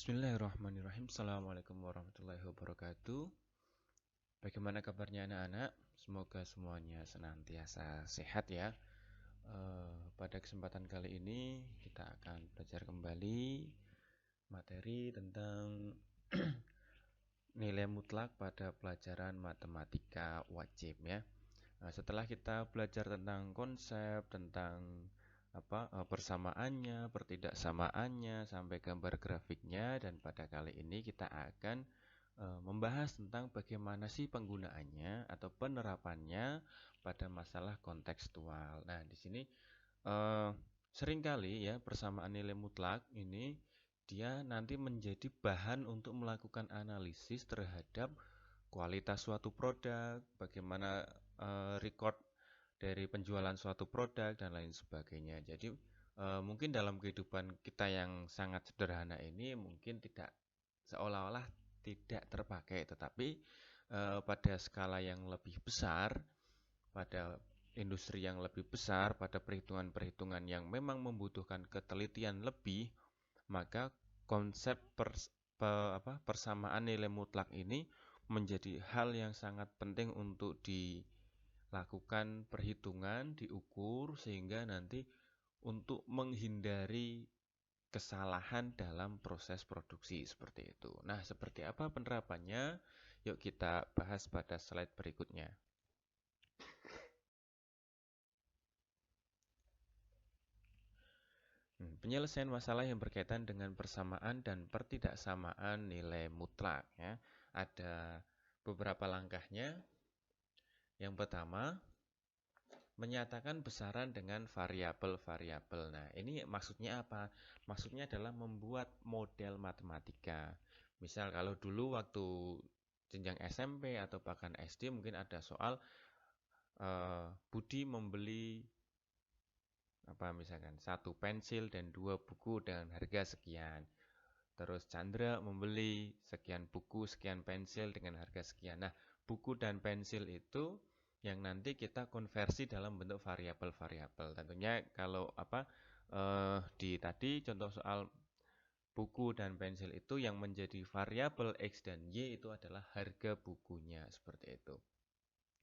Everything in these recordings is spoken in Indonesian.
Bismillahirrahmanirrahim. Assalamualaikum warahmatullahi wabarakatuh. Bagaimana kabarnya anak-anak? Semoga semuanya senantiasa sehat ya. Pada kesempatan kali ini kita akan belajar kembali materi tentang nilai mutlak pada pelajaran matematika wajib ya. Setelah kita belajar tentang konsep, tentang persamaannya, pertidaksamaannya, sampai gambar grafiknya, dan pada kali ini kita akan membahas tentang bagaimana sih penggunaannya atau penerapannya pada masalah kontekstual. Nah, di sini eh, seringkali ya persamaan nilai mutlak ini dia nanti menjadi bahan untuk melakukan analisis terhadap kualitas suatu produk, bagaimana record dari penjualan suatu produk dan lain sebagainya. Jadi mungkin dalam kehidupan kita yang sangat sederhana ini mungkin tidak seolah-olah tidak terpakai, tetapi pada skala yang lebih besar, pada industri yang lebih besar, pada perhitungan-perhitungan yang memang membutuhkan ketelitian lebih, maka konsep persamaan nilai mutlak ini menjadi hal yang sangat penting untuk dilakukan perhitungan, diukur, sehingga nanti untuk menghindari kesalahan dalam proses produksi seperti itu. Nah, seperti apa penerapannya? Yuk kita bahas pada slide berikutnya. Penyelesaian masalah yang berkaitan dengan persamaan dan pertidaksamaan nilai mutlak ya. Ada beberapa langkahnya. Yang pertama, menyatakan besaran dengan variabel-variabel. Nah, ini maksudnya apa? Maksudnya adalah membuat model matematika. Misal kalau dulu waktu jenjang SMP atau bahkan SD mungkin ada soal Budi membeli misalkan satu pensil dan dua buku dengan harga sekian. Terus Chandra membeli sekian buku, sekian pensil dengan harga sekian. Nah, buku dan pensil itu yang nanti kita konversi dalam bentuk variabel-variabel. Tentunya kalau di tadi contoh soal buku dan pensil itu yang menjadi variabel X dan Y itu adalah harga bukunya seperti itu.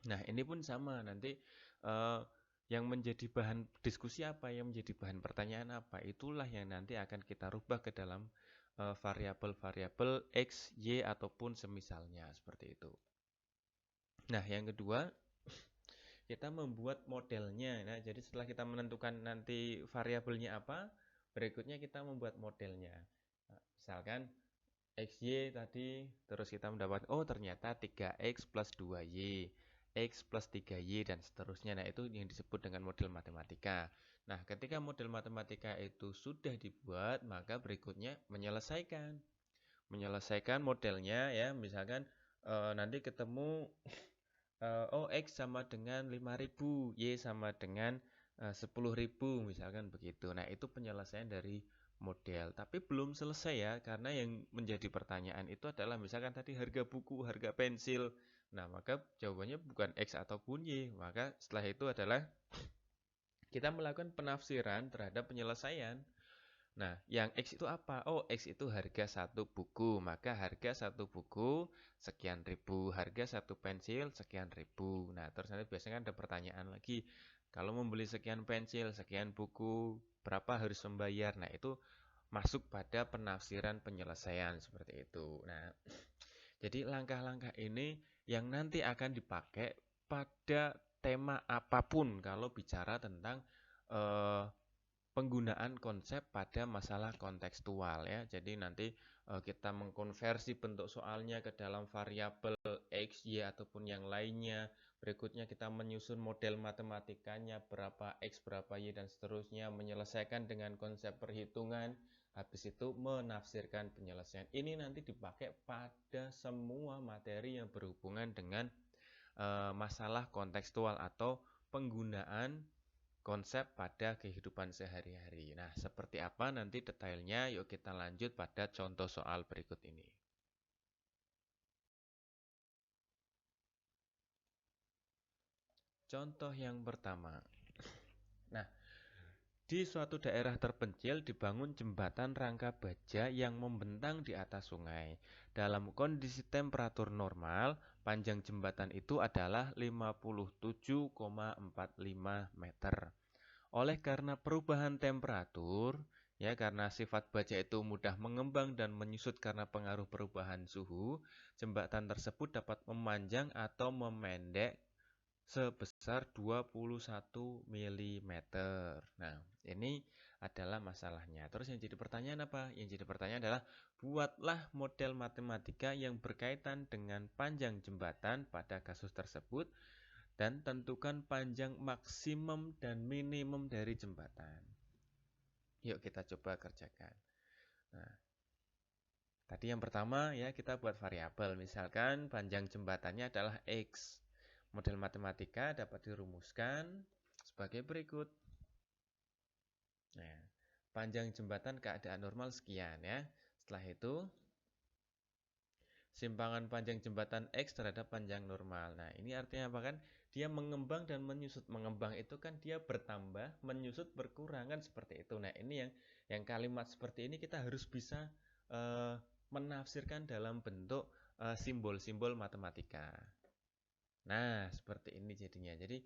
Nah, ini pun sama nanti eh, yang menjadi bahan diskusi apa, yang menjadi bahan pertanyaan apa, itulah yang nanti akan kita rubah ke dalam variabel-variabel X, Y ataupun semisalnya seperti itu. Nah, yang kedua, kita membuat modelnya. Nah, jadi setelah kita menentukan nanti variabelnya apa, berikutnya kita membuat modelnya. Nah, misalkan XY tadi, terus kita mendapat, oh ternyata 3X plus 2Y, X plus 3Y, dan seterusnya. Nah, itu yang disebut dengan model matematika. Nah, ketika model matematika itu sudah dibuat, maka berikutnya menyelesaikan. Menyelesaikan modelnya ya, misalkan nanti ketemu X sama dengan 5.000, Y sama dengan 10.000, misalkan begitu. Nah, itu penyelesaian dari model. Tapi belum selesai ya, karena yang menjadi pertanyaan itu adalah misalkan tadi harga buku, harga pensil. Nah, maka jawabannya bukan X ataupun Y. Maka setelah itu adalah kita melakukan penafsiran terhadap penyelesaian. Nah, yang X itu apa? Oh, X itu harga satu buku. Maka harga satu buku sekian ribu. Harga satu pensil sekian ribu. Nah, terus nanti biasanya kan ada pertanyaan lagi. Kalau membeli sekian pensil, sekian buku, berapa harus membayar? Nah, itu masuk pada penafsiran penyelesaian seperti itu. Nah, jadi langkah-langkah ini yang nanti akan dipakai pada tema apapun kalau bicara tentang eh, penggunaan konsep pada masalah kontekstual ya. Jadi nanti kita mengkonversi bentuk soalnya ke dalam variabel X, Y ataupun yang lainnya. Berikutnya kita menyusun model matematikanya berapa X, berapa Y dan seterusnya, menyelesaikan dengan konsep perhitungan. Habis itu menafsirkan penyelesaian. Ini nanti dipakai pada semua materi yang berhubungan dengan masalah kontekstual atau penggunaan konsep pada kehidupan sehari-hari. Nah, seperti apa nanti detailnya? Yuk kita lanjut pada contoh soal berikut ini. Contoh yang pertama. Nah, Di suatu daerah terpencil dibangun jembatan rangka baja yang membentang di atas sungai. Dalam kondisi temperatur normal, panjang jembatan itu adalah 57,45 meter. Oleh karena perubahan temperatur, ya karena sifat baja itu mudah mengembang dan menyusut karena pengaruh perubahan suhu, jembatan tersebut dapat memanjang atau memendek sebesar 21 mm. Nah, ini adalah masalahnya. Terus yang jadi pertanyaan apa? Yang jadi pertanyaan adalah buatlah model matematika yang berkaitan dengan panjang jembatan pada kasus tersebut dan tentukan panjang maksimum dan minimum dari jembatan. Yuk kita coba kerjakan. Nah, tadi yang pertama ya kita buat variabel. Misalkan panjang jembatannya adalah X. Model matematika dapat dirumuskan sebagai berikut. Nah, panjang jembatan keadaan normal sekian ya. Setelah itu, simpangan panjang jembatan X terhadap panjang normal. Nah, ini artinya apa kan? Dia mengembang dan menyusut. Mengembang itu kan dia bertambah, menyusut berkurang kan seperti itu. Nah, ini yang kalimat seperti ini kita harus bisa menafsirkan dalam bentuk simbol-simbol matematika. Nah, seperti ini jadinya. Jadi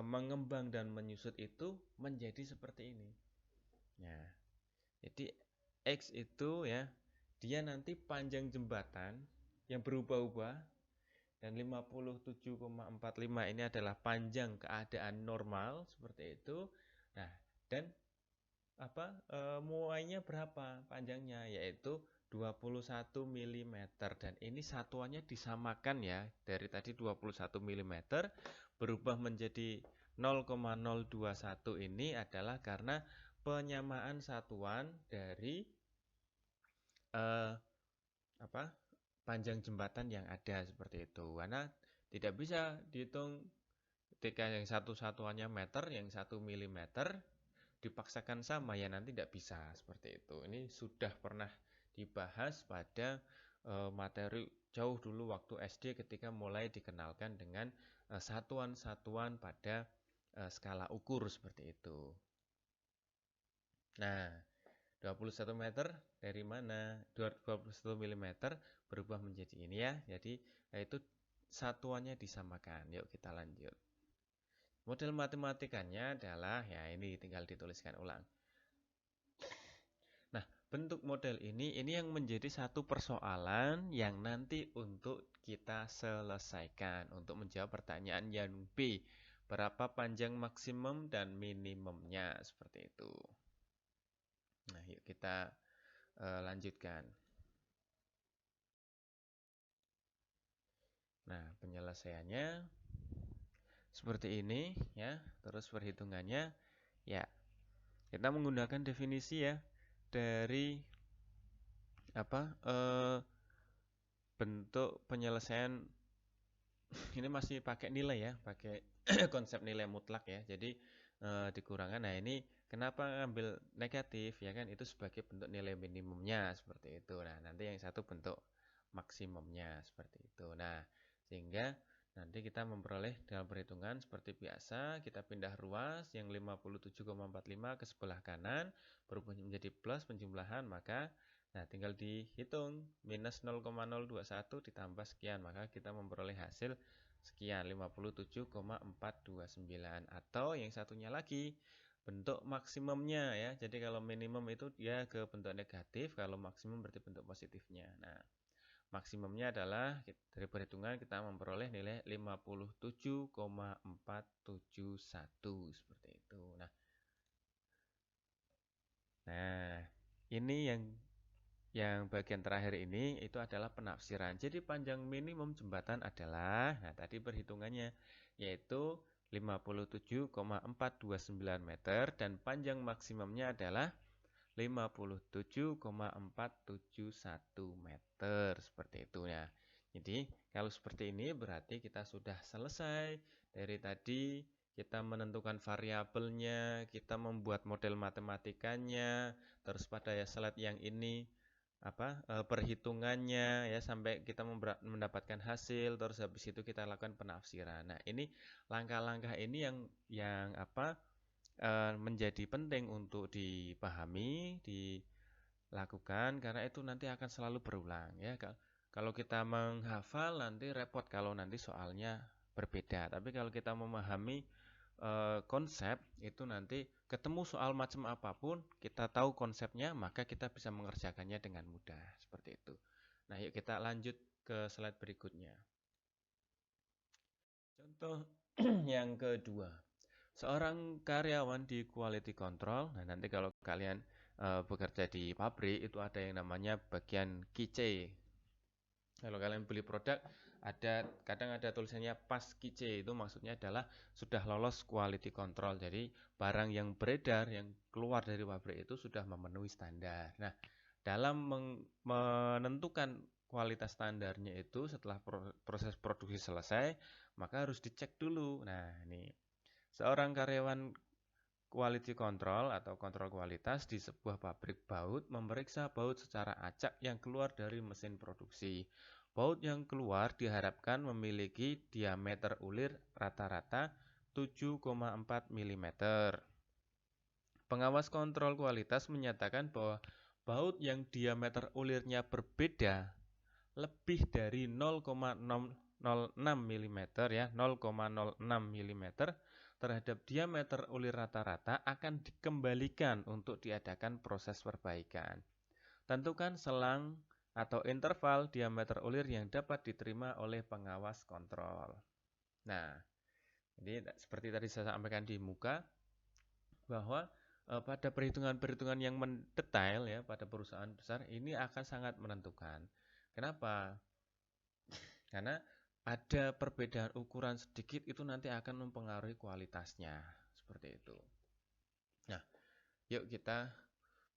mengembang dan menyusut itu menjadi seperti ini. Nah, jadi X itu ya, dia nanti panjang jembatan yang berubah-ubah dan 57,45 ini adalah panjang keadaan normal seperti itu. Nah, dan muainya berapa panjangnya, yaitu 21 mm dan ini satuannya disamakan ya, dari tadi 21 mm berubah menjadi 0,021 ini adalah karena penyamaan satuan dari panjang jembatan yang ada seperti itu. Karena tidak bisa dihitung ketika yang satu satuannya meter, yang 1 mm dipaksakan sama ya nanti tidak bisa seperti itu. Ini sudah pernah dibahas pada materi jauh dulu waktu SD ketika mulai dikenalkan dengan satuan-satuan pada skala ukur seperti itu. Nah, 21 meter dari mana? 21 mm berubah menjadi ini ya. Jadi itu satuannya disamakan. Yuk kita lanjut. Model matematikanya adalah ya ini tinggal dituliskan ulang. Nah, bentuk model ini yang menjadi satu persoalan yang nanti untuk kita selesaikan untuk menjawab pertanyaan yang B. Berapa panjang maksimum dan minimumnya seperti itu. Nah, yuk kita lanjutkan. Nah, penyelesaiannya seperti ini ya. Terus perhitungannya ya. Kita menggunakan definisi ya dari bentuk penyelesaian ini masih pakai nilai ya, pakai konsep nilai mutlak ya. Jadi dikurangkan. Nah, ini kenapa ngambil negatif ya kan, itu sebagai bentuk nilai minimumnya seperti itu. Nah, nanti yang satu bentuk maksimumnya seperti itu. Nah, sehingga nanti kita memperoleh dalam perhitungan seperti biasa, kita pindah ruas yang 57,45 ke sebelah kanan berubah menjadi plus penjumlahan, maka nah tinggal dihitung minus 0,021 ditambah sekian, maka kita memperoleh hasil sekian 57,429. Atau yang satunya lagi bentuk maksimumnya ya. Jadi kalau minimum itu dia ke bentuk negatif, kalau maksimum berarti bentuk positifnya. Nah, maksimumnya adalah dari perhitungan kita memperoleh nilai 57,471 seperti itu. Nah, ini yang bagian terakhir ini itu adalah penafsiran. Jadi panjang minimum jembatan adalah, nah tadi perhitungannya, yaitu 57,429 meter dan panjang maksimumnya adalah 57,471 meter seperti itu ya. Jadi kalau seperti ini berarti kita sudah selesai dari tadi. Kita menentukan variabelnya, kita membuat model matematikanya, terus pada slide yang ini perhitungannya ya sampai kita mendapatkan hasil, terus habis itu kita lakukan penafsiran. Nah, ini langkah-langkah ini yang menjadi penting untuk dipahami, dilakukan karena itu nanti akan selalu berulang ya. Kalau kita menghafal nanti repot kalau nanti soalnya berbeda. Tapi kalau kita memahami konsep itu nanti ketemu soal macam apapun, kita tahu konsepnya, maka kita bisa mengerjakannya dengan mudah seperti itu. Nah, yuk kita lanjut ke slide berikutnya. Contoh yang kedua, seorang karyawan di quality control. Nah, nanti kalau kalian bekerja di pabrik itu ada yang namanya bagian QC. Kalau kalian beli produk, kadang ada tulisannya pas QC, itu maksudnya adalah sudah lolos quality control. Jadi barang yang beredar, yang keluar dari pabrik itu sudah memenuhi standar. Nah, dalam menentukan kualitas standarnya itu setelah proses produksi selesai, maka harus dicek dulu. Nah, ini seorang karyawan quality control atau kontrol kualitas di sebuah pabrik baut memeriksa baut secara acak yang keluar dari mesin produksi. Baut yang keluar diharapkan memiliki diameter ulir rata-rata 7,4 mm. Pengawas kontrol kualitas menyatakan bahwa baut yang diameter ulirnya berbeda lebih dari 0,06 mm ya, 0,06 mm terhadap diameter ulir rata-rata akan dikembalikan untuk diadakan proses perbaikan. Tentukan selang atau interval diameter ulir yang dapat diterima oleh pengawas kontrol. Nah, jadi seperti tadi saya sampaikan di muka, bahwa pada perhitungan-perhitungan yang mendetail ya pada perusahaan besar ini akan sangat menentukan. Kenapa? Karena ada perbedaan ukuran sedikit itu nanti akan mempengaruhi kualitasnya. Seperti itu. Nah, yuk kita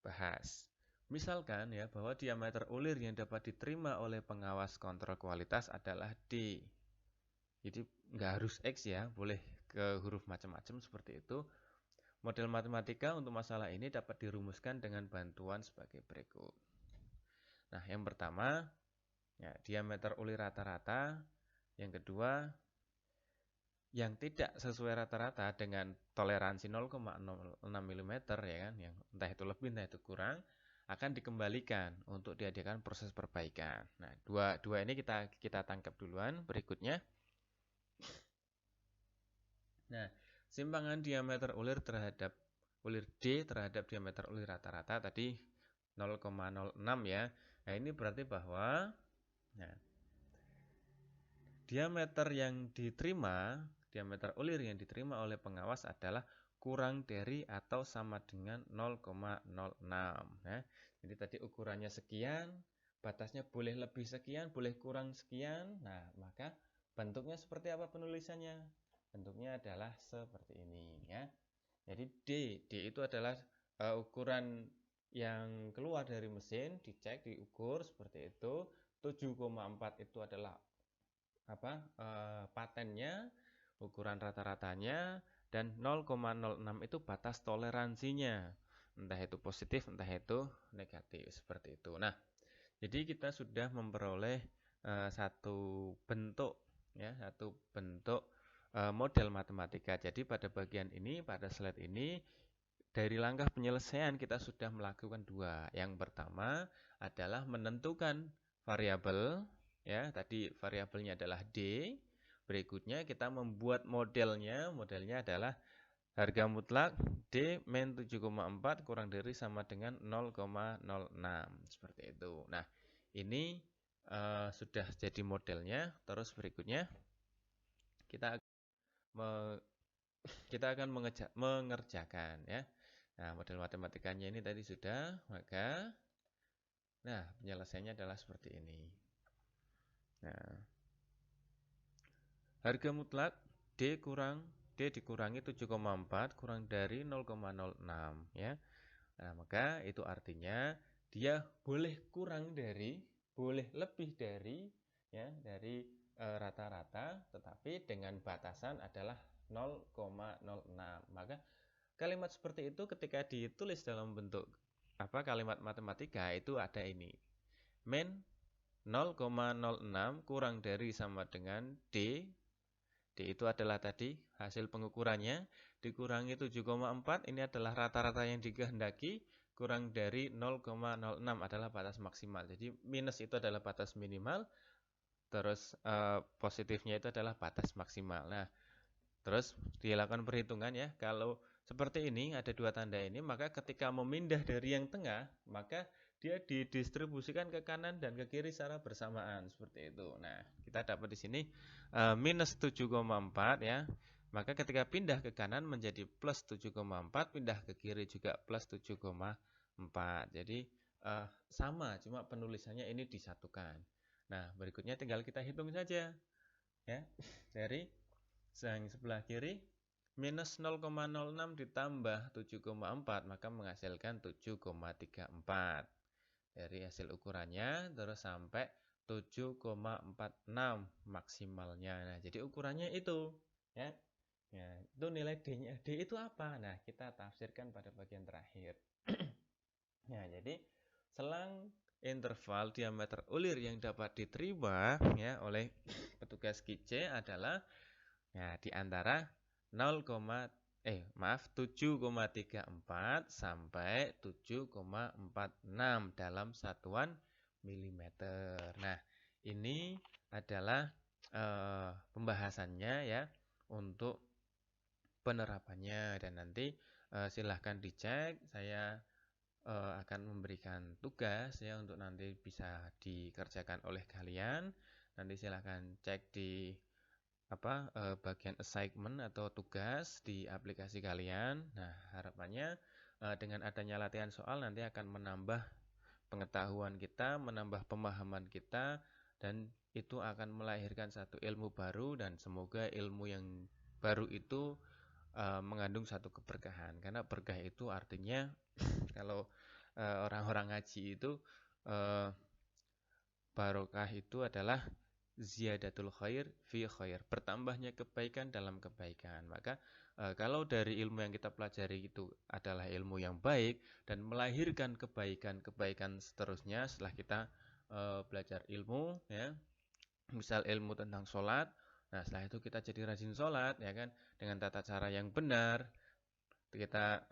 bahas. Misalkan ya bahwa diameter ulir yang dapat diterima oleh pengawas kontrol kualitas adalah D. Jadi nggak harus X ya, boleh ke huruf macam-macam seperti itu. Model matematika untuk masalah ini dapat dirumuskan dengan bantuan sebagai berikut. Nah, yang pertama, ya, diameter ulir rata-rata. Yang kedua, yang tidak sesuai rata-rata dengan toleransi 0,06 mm ya kan, yang entah itu lebih entah itu kurang, akan dikembalikan untuk diadakan proses perbaikan. Nah, dua ini kita tangkap duluan berikutnya. Nah, simpangan diameter ulir terhadap ulir D terhadap diameter ulir rata-rata tadi 0,06 ya. Nah, ini berarti bahwa diameter ulir yang diterima oleh pengawas adalah kurang dari atau sama dengan 0,06 ya. Jadi tadi ukurannya sekian, batasnya boleh lebih sekian, boleh kurang sekian. Nah, maka bentuknya seperti apa penulisannya? Bentuknya adalah seperti ini ya. Jadi D itu adalah ukuran yang keluar dari mesin, dicek, diukur seperti itu. 7,4 itu adalah patennya, ukuran rata-ratanya, dan 0,06 itu batas toleransinya. Entah itu positif, entah itu negatif, seperti itu. Nah, jadi kita sudah memperoleh satu bentuk model matematika. Jadi pada bagian ini, pada slide ini, dari langkah penyelesaian kita sudah melakukan dua. Yang pertama adalah menentukan variabel, ya, tadi variabelnya adalah D. Berikutnya kita membuat modelnya adalah harga mutlak D min 7,4 kurang dari sama dengan 0,06 seperti itu. Nah, ini sudah jadi modelnya. Terus berikutnya kita akan mengerjakan ya. Nah, model matematikanya ini tadi sudah, maka penyelesaiannya adalah seperti ini. Nah, harga mutlak D dikurangi 7,4 kurang dari 0,06 ya. Nah, maka itu artinya dia boleh lebih dari ya, dari rata-rata, tetapi dengan batasan adalah 0,06. Maka kalimat seperti itu ketika ditulis dalam bentuk kalimat matematika itu ada ini. Min 0,06 kurang dari sama dengan D Jadi itu adalah tadi hasil pengukurannya, dikurangi 7,4, ini adalah rata-rata yang dikehendaki, kurang dari 0,06 adalah batas maksimal. Jadi minus itu adalah batas minimal, terus positifnya itu adalah batas maksimal. Nah, terus dilakukan perhitungan ya. Kalau seperti ini, ada dua tanda ini, maka ketika memindah dari yang tengah, maka dia didistribusikan ke kanan dan ke kiri secara bersamaan seperti itu. Nah, kita dapat di sini minus 7,4 ya. Maka ketika pindah ke kanan menjadi plus 7,4, pindah ke kiri juga plus 7,4. Jadi sama, cuma penulisannya ini disatukan. Nah, berikutnya tinggal kita hitung saja ya. Dari yang sebelah kiri minus 0,06 ditambah 7,4 maka menghasilkan 7,34 dari hasil ukurannya, terus sampai 7,46 maksimalnya. Nah, jadi ukurannya itu ya. Ya, itu nilai D-nya. D itu apa? Nah, kita tafsirkan pada bagian terakhir. Nah, jadi selang interval diameter ulir yang dapat diterima ya oleh petugas QC adalah ya di antara 7,34 sampai 7,46 dalam satuan milimeter. Nah, ini adalah pembahasannya ya untuk penerapannya, dan nanti silahkan dicek. Saya akan memberikan tugas ya untuk nanti bisa dikerjakan oleh kalian. Nanti silahkan cek di bagian assignment atau tugas di aplikasi kalian. Nah, harapannya dengan adanya latihan soal nanti akan menambah pengetahuan kita, menambah pemahaman kita, dan itu akan melahirkan satu ilmu baru, dan semoga ilmu yang baru itu mengandung satu keberkahan. Karena berkah itu artinya kalau orang-orang ngaji itu barokah itu adalah ziyadatul khair fi khair, bertambahnya kebaikan dalam kebaikan. Maka kalau dari ilmu yang kita pelajari itu adalah ilmu yang baik dan melahirkan kebaikan-kebaikan seterusnya setelah kita belajar ilmu ya, misal ilmu tentang sholat. Nah, setelah itu kita jadi rajin sholat ya kan, dengan tata cara yang benar, kita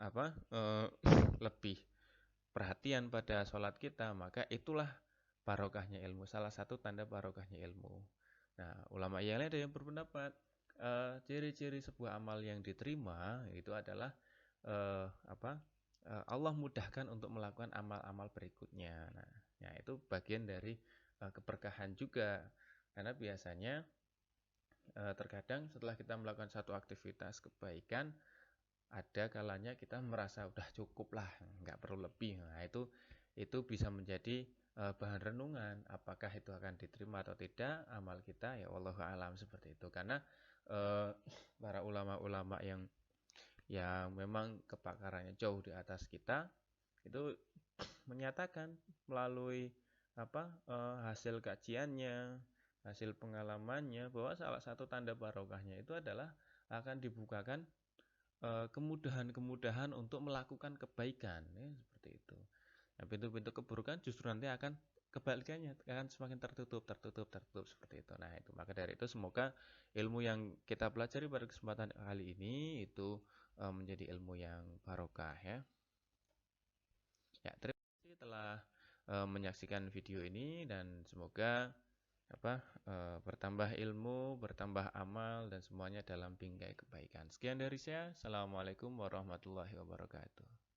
lebih perhatian pada sholat kita, maka itulah barokahnya ilmu, salah satu tanda barokahnya ilmu. Nah, ulama yang lain ada yang berpendapat ciri-ciri sebuah amal yang diterima itu adalah Allah mudahkan untuk melakukan amal-amal berikutnya. Nah, ya itu bagian dari keberkahan juga, karena biasanya terkadang setelah kita melakukan satu aktivitas kebaikan, ada kalanya kita merasa udah cukup lah, nggak perlu lebih. Nah, itu bisa menjadi bahan renungan, apakah itu akan diterima atau tidak amal kita, ya wallahu alam seperti itu. Karena para ulama-ulama yang memang kepakarannya jauh di atas kita itu menyatakan melalui hasil kajiannya, hasil pengalamannya, bahwa salah satu tanda barokahnya itu adalah akan dibukakan kemudahan-kemudahan untuk melakukan kebaikan ya, seperti itu. Nah, pintu-pintu keburukan justru nanti akan kebalikannya, akan semakin tertutup seperti itu. Nah, itu maka dari itu semoga ilmu yang kita pelajari pada kesempatan kali ini itu menjadi ilmu yang barokah ya. Ya, terima kasih telah menyaksikan video ini, dan semoga bertambah ilmu, bertambah amal, dan semuanya dalam bingkai kebaikan. Sekian dari saya. Assalamualaikum warahmatullahi wabarakatuh.